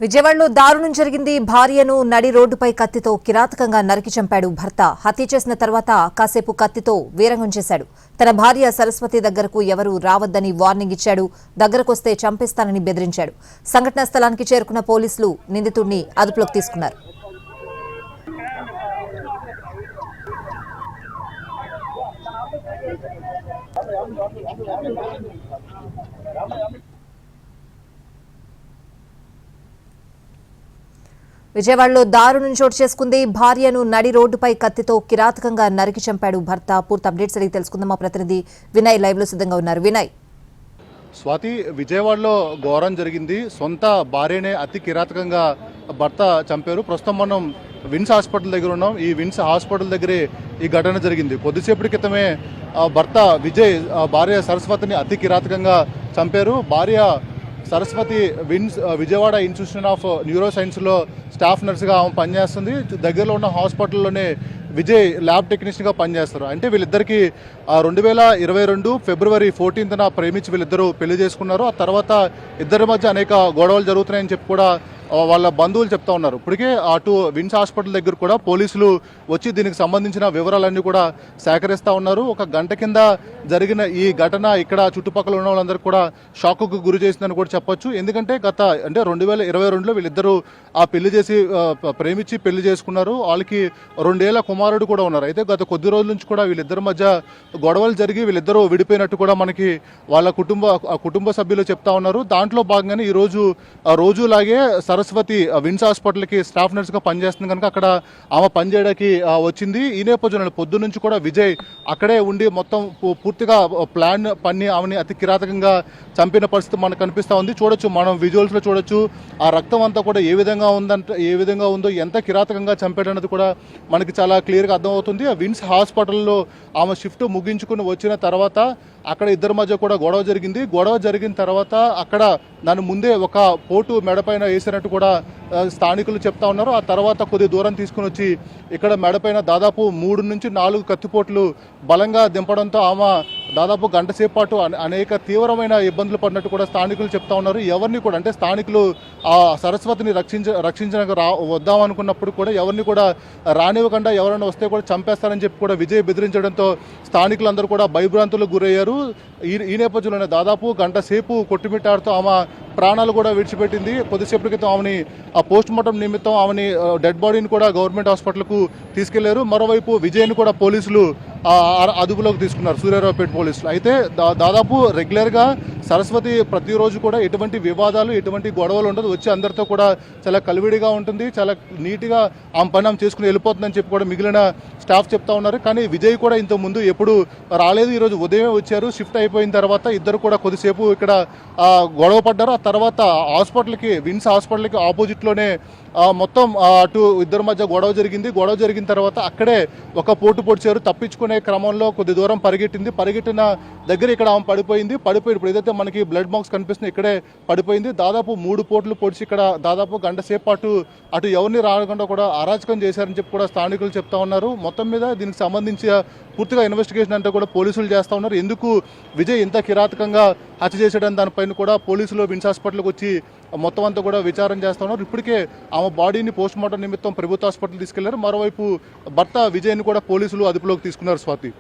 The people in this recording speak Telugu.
విజయవాడలో దారుణం జరిగింది. భార్యను నడి రోడ్డుపై కత్తితో కిరాతకంగా నరికి చంపాడు భర్త. హత్య చేసిన తర్వాత కాసేపు కత్తితో వీరంగం చేశాడు. తన భార్య సరస్వతి దగ్గరకు ఎవరూ రావద్దని వార్నింగ్ ఇచ్చాడు. దగ్గరకొస్తే చంపేస్తానని బెదిరించాడు. సంఘటనా స్థలానికి చేరుకున్న పోలీసులు నిందితుడిని అదుపులోకి తీసుకున్నారు. విజయవాడలో దారుణం చోటు చేసుకుంది. భార్యను నడి రోడ్డుపై కత్తితో కిరాతకంగా నరికి చంపాడు భర్త. పూర్తి అప్డేట్స్ అడిగి తెలుసుకుందాం. మా ప్రతినిధి వినయ్ లైవ్ లో సిద్ధంగా ఉన్నారు. వినయ్, స్వాతి, విజయవాడలో ఘోరం జరిగింది. సొంత భార్యనే అతి కిరాతకంగా భర్త చంపారు. ప్రస్తుతం మనం విన్స్ హాస్పిటల్ దగ్గర ఉన్నాం. ఈ విన్స్ హాస్పిటల్ దగ్గరే ఈ ఘటన జరిగింది. కొద్దిసేపటి క్రితమే భర్త విజయ్ భార్య సరస్వతిని అతి కిరాతకంగా చంపారు. భార్య Saraswati Vijayawada institution of neuro సైన్స్లో స్టాఫ్ నర్సుగా ఆమె పనిచేస్తుంది. దగ్గరలో ఉన్న హాస్పిటల్లోనే విజయ్ ల్యాబ్ టెక్నీషియన్గా పనిచేస్తారు. అంటే వీళ్ళిద్దరికీ 2022 ఫిబ్రవరి 14న ప్రేమించి వీళ్ళిద్దరూ పెళ్లి చేసుకున్నారు. ఆ తర్వాత ఇద్దరి మధ్య అనేక గొడవలు జరుగుతున్నాయని చెప్పి కూడా వాళ్ళ బంధువులు చెప్తా ఉన్నారు. ఇప్పటికే అటు విన్స్ హాస్పిటల్ దగ్గర కూడా పోలీసులు వచ్చి దీనికి సంబంధించిన వివరాలన్నీ కూడా సేకరిస్తూ ఉన్నారు. ఒక గంట కింద జరిగిన ఈ ఘటన ఇక్కడ చుట్టుపక్కల ఉన్న వాళ్ళందరూ కూడా షాక్కు గురి చేసిందని కూడా చెప్పొచ్చు. ఎందుకంటే 2022లో వీళ్ళిద్దరూ ఆ పెళ్లి చేసి ప్రేమించి పెళ్లి చేసుకున్నారు. వాళ్ళకి 2 ఏళ్ల కుమారుడు కూడా ఉన్నారు. అయితే గత కొద్ది రోజుల నుంచి కూడా వీళ్ళిద్దరి మధ్య గొడవలు జరిగి వీళ్ళిద్దరూ విడిపోయినట్టు కూడా మనకి వాళ్ళ కుటుంబ సభ్యులు చెప్తా ఉన్నారు. దాంట్లో భాగంగానే ఈ రోజులాగే సరస్వతి విన్స్ హాస్పిటల్కి స్టాఫ్ నర్స్గా పనిచేస్తుంది కనుక అక్కడ ఆమె పనిచేయడానికి వచ్చింది. ఈ నేపథ్యంలో పొద్దు నుంచి కూడా విజయ్ అక్కడే ఉండి మొత్తం పూర్తిగా ప్లాన్ పన్ని ఆమెని అతి కిరాతకంగా చంపిన పరిస్థితి మనకు కనిపిస్తూ ఉంది. చూడొచ్చు, మనం విజువల్స్లో చూడొచ్చు ఆ రక్తం అంతా కూడా ఏ విధంగా ఉందో, ఎంత కిరాతకంగా చంపాడన్నది కూడా మనకి చాలా క్లియర్గా అర్థమవుతుంది. ఆ విన్స్ హాస్పిటల్లో ఆమె షిఫ్ట్ ముగించుకుని వచ్చిన తర్వాత అక్కడ ఇద్దరి మధ్య కూడా గొడవ జరిగింది. గొడవ జరిగిన తర్వాత అక్కడ దాని ముందే ఒక పోటు మెడపైన వేసినట్టు కూడా స్థానికులు చెప్తా ఉన్నారు. ఆ తర్వాత కొద్ది దూరం తీసుకుని వచ్చి ఇక్కడ మెడపైన దాదాపు 3 నుంచి 4 కత్తిపోట్లు బలంగా దింపడంతో ఆమె దాదాపు గంట సేపు పాటు అనేక తీవ్రమైన ఇబ్బందులు పడినట్టు కూడా స్థానికులు చెప్తా ఉన్నారు. ఎవరిని కూడా, అంటే స్థానికులు ఆ సరస్వతిని రక్షించడానికి వద్దామనుకున్నప్పుడు కూడా ఎవరిని కూడా రానివ్వకుండా ఎవరైనా వస్తే కూడా చంపేస్తారని చెప్పి కూడా విజయ్ బెదిరించడంతో స్థానికులందరూ కూడా భయభ్రాంతులకు గురయ్యారు. ఈ నేపథ్యంలోనే దాదాపు గంట సేపు కొట్టుమిట్టాడుతూ ఆమె ప్రాణాలు కూడా విడిచిపెట్టింది. కొద్దిసేపటి క్రితం ఆమెని ఆ పోస్ట్ మార్టం నిమిత్తం ఆమెని డెడ్ బాడీని కూడా గవర్నమెంట్ హాస్పిటల్కు తీసుకెళ్లారు. మరోవైపు విజయ్ని కూడా పోలీసులు అదుపులోకి తీసుకున్నారు, సూర్యారావుపేట పోలీసులు. అయితే దాదాపు రెగ్యులర్గా సరస్వతి ప్రతిరోజు కూడా ఎటువంటి వివాదాలు, ఎటువంటి గొడవలు ఉండదు. వచ్చి అందరితో కూడా చాలా కలివిడిగా ఉంటుంది, చాలా నీట్గా ఆమె పని ఆమె చేసుకుని వెళ్ళిపోతుందని చెప్పి కూడా మిగిలిన స్టాఫ్ చెప్తా ఉన్నారు. కానీ విజయ్ కూడా ఇంతకుముందు ఎప్పుడు రాలేదు. ఈరోజు ఉదయమే వచ్చారు. షిఫ్ట్ అయిపోయిన తర్వాత ఇద్దరు కూడా కొద్దిసేపు ఇక్కడ గొడవ పడ్డారు. ఆ తర్వాత విన్స్ హాస్పిటల్కి ఆపోజిట్లోనే మొత్తం అటు ఇద్దరి మధ్య గొడవ జరిగింది. గొడవ జరిగిన తర్వాత అక్కడే ఒక పోటు పొడిచారు. తప్పించుకునే క్రమంలో కొద్ది దూరం పరిగెట్టిన దగ్గర ఇక్కడ ఆమె పడిపోయింది. ఇప్పుడు ఏదైతే మనకి బ్లడ్ మార్క్స్ కనిపిస్తుంది ఇక్కడే పడిపోయింది. దాదాపు 3 పోట్లు పొడిచి ఇక్కడ దాదాపు గంట సేపు అటు ఎవరిని రాకుండా కూడా అరాచకం చేశారని చెప్పి కూడా స్థానికులు చెప్తా ఉన్నారు. మొత్తం మీద దీనికి సంబంధించి పూర్తిగా ఇన్వెస్టిగేషన్ అంతా కూడా పోలీసులు చేస్తూ ఉన్నారు. ఎందుకు విజయ్ ఇంత కిరాతకంగా హత్య చేసేయడం దానిపైన కూడా పోలీసులు విన్స్ హాస్పిటల్కి వచ్చి మొత్తం అంతా కూడా విచారణ చేస్తూ ఉన్నారు. ఇప్పటికే ఆమె బాడీని పోస్ట్ మార్టం నిమిత్తం ప్రభుత్వ హాస్పిటల్ తీసుకెళ్లారు. మరోవైపు భర్త విజయ్ని కూడా పోలీసులు అదుపులోకి తీసుకున్నారు. స్వాతి.